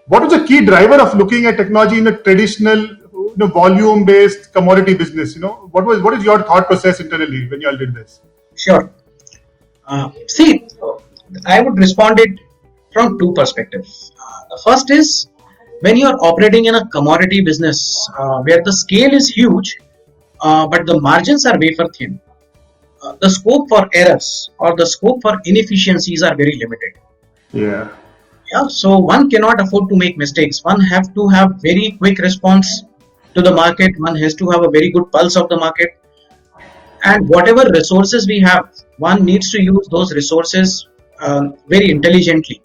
What was the key driver of looking at technology in a traditional, volume-based commodity business? What is your thought process internally when you all did this? Sure. See, I would respond it from two perspectives. The first is when you are operating in a commodity business where the scale is huge, but the margins are wafer thin. The scope for errors or the scope for inefficiencies are very limited. Yeah. So one cannot afford to make mistakes. One have to have very quick response to the market. One has to have a very good pulse of the market. And whatever resources we have, one needs to use those resources very intelligently.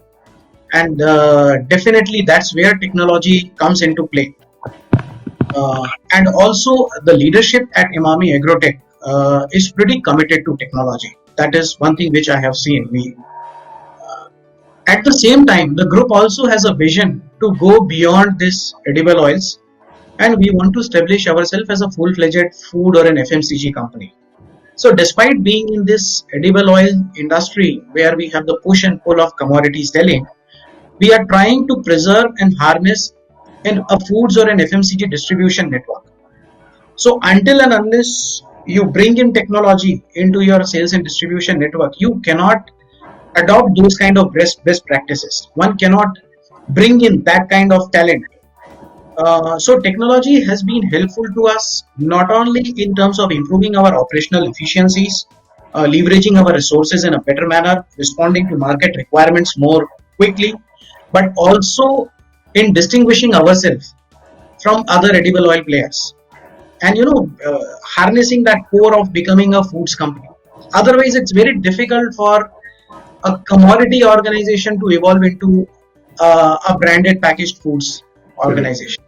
And definitely that's where technology comes into play. And also the leadership at Emami Agrotech is pretty committed to technology. That is one thing which I have seen. At the same time, the group also has a vision to go beyond this edible oils, and we want to establish ourselves as a full-fledged food or an FMCG company. So despite being in this edible oil industry where we have the push and pull of commodity selling, we are trying to preserve and harness in a foods or an FMCG distribution network. So until and unless you bring in technology into your sales and distribution network, you cannot adopt those kind of best practices. One cannot bring in that kind of talent. So technology has been helpful to us not only in terms of improving our operational efficiencies, leveraging our resources in a better manner, responding to market requirements more quickly, but also in distinguishing ourselves from other edible oil players and harnessing that core of becoming a foods company. Otherwise, it's very difficult for a commodity organization to evolve into a branded packaged foods organization.